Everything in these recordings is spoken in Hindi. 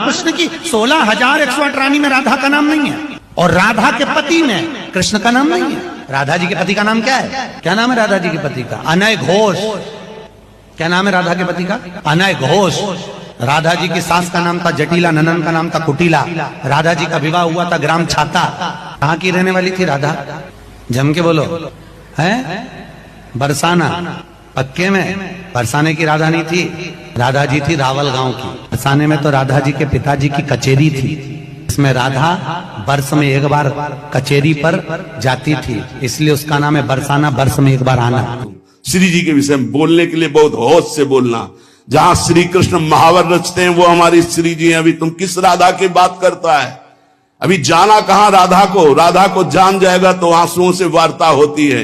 कृष्ण की 16,108 रानी में राधा का नाम नहीं है, और राधा के पति में कृष्ण का नाम नहीं है। राधा जी के पति का नाम क्या है? क्या नाम है राधा जी के पति का? अनय घोष। क्या नाम है राधा के पति का? अनय घोष। राधा जी की सास का नाम था जटिला, ननन का नाम था कुटिला। राधा जी का विवाह हुआ था ग्राम छाता। कहाँ की रहने वाली थी राधा? जम के बोलो। है बरसाना। पक्के में बरसाने की राधा नहीं थी, राधा जी थी रावल गांव की। बरसाने में तो राधा जी के पिताजी की कचेरी थी, इसमें राधा वर्ष में एक बार कचेरी पर जाती थी, इसलिए उसका नाम है बरसाना, वर्ष में एक बार आना। श्री जी के विषय में बोलने के लिए बहुत होश से बोलना। जहां श्री कृष्ण महावर रचते हैं वो हमारी श्री जी हैं। अभी तुम किस राधा की बात करता है? अभी जाना कहां राधा को? राधा को जान जाएगा तो आंसुओं से वार्ता होती है,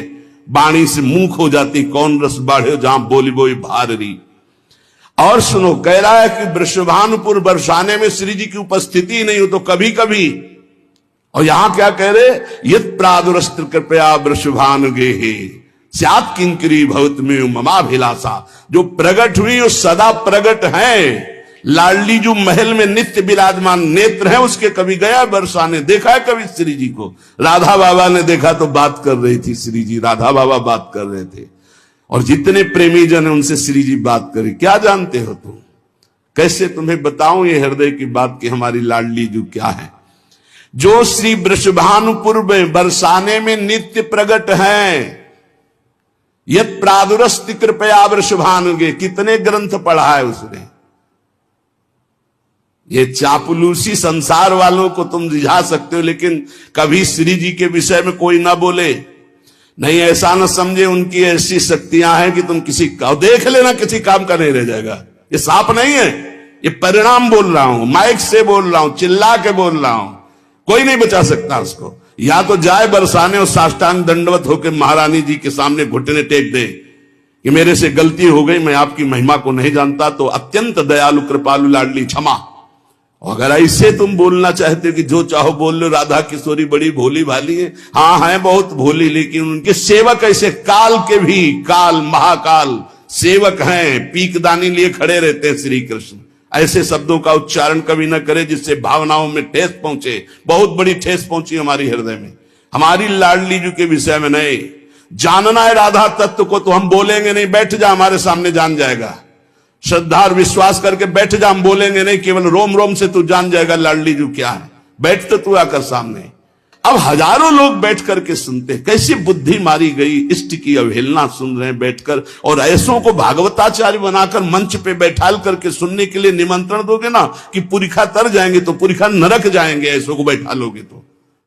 बाणी से मुंह खो जाती। कौन रस बाढ़े जहां बोली बोई भारी। और सुनो, कह रहा है कि वृषभानुपुर बरसाने में श्री जी की उपस्थिति नहीं हो तो कभी कभी, और यहां क्या कह रहे? यत् प्रादुरस्त्र कृपया वृषभानु गेहे स्यात् किंकरी भवत में ममाभिलाषा। जो प्रगट हुई वो सदा प्रगट है। लाडली जो महल में नित्य विराजमान नेत्र है उसके कभी गया बरसाने? देखा है कभी श्री जी को? राधा बाबा ने देखा तो बात कर रही थी श्री जी, राधा बाबा बात कर रहे थे, और जितने प्रेमी जन है उनसे श्री जी बात करी। क्या जानते हो तुम? कैसे तुम्हें बताऊं ये हृदय की बात कि हमारी लाडली जो क्या है, जो श्री वृषभानुपुर में बरसाने में नित्य प्रगट है। यत् प्रादुरस्ति कृपया वृषभानुगे, कितने ग्रंथ पढ़ा है उसने। ये चापलूसी संसार वालों को तुम रिझा सकते हो, लेकिन कभी श्री जी के विषय में कोई ना बोले। नहीं, ऐसा ना समझे उनकी ऐसी शक्तियां हैं कि तुम किसी का देख लेना किसी काम का नहीं रह जाएगा। ये साप नहीं है, ये परिणाम बोल रहा हूं, माइक से बोल रहा हूं, चिल्ला के बोल रहा हूं। कोई नहीं बचा सकता उसको। या तो जाए बरसाने और साष्टांग दंडवत होकर महारानी जी के सामने घुटने टेक दे कि मेरे से गलती हो गई, मैं आपकी महिमा को नहीं जानता, तो अत्यंत दयालु कृपालु लाडली क्षमा। अगर ऐसे तुम बोलना चाहते हो कि जो चाहो बोल लो, राधा किशोरी बड़ी भोली भाली है, हाँ है बहुत भोली, लेकिन उनके सेवक ऐसे काल के भी, काल महाकाल सेवक हैं, पीकदानी लिए खड़े रहते हैं श्री कृष्ण। ऐसे शब्दों का उच्चारण कभी न करे जिससे भावनाओं में ठेस पहुंचे। बहुत बड़ी ठेस पहुंची हमारी हृदय में। हमारी लाडली जी के विषय में नहीं जानना है राधा तत्व को तो हम बोलेंगे नहीं, बैठ जा हमारे सामने जान जाएगा। श्रद्धा और विश्वास करके बैठ जा, हम बोलेंगे नहीं, केवल रोम रोम से तू जान जाएगा लाडली जी क्या है। बैठ तो तू आकर सामने। अब हजारों लोग बैठ करके सुनते, कैसी बुद्धि मारी गई, इष्ट की अवहेलना सुन रहे हैं बैठकर, और ऐसों को भागवताचार्य बनाकर मंच पे बैठाल करके सुनने के लिए निमंत्रण दोगे ना कि पुरिखा तर जाएंगे तो पुरिखा नरक जाएंगे, ऐसों को बैठा लोगे तो।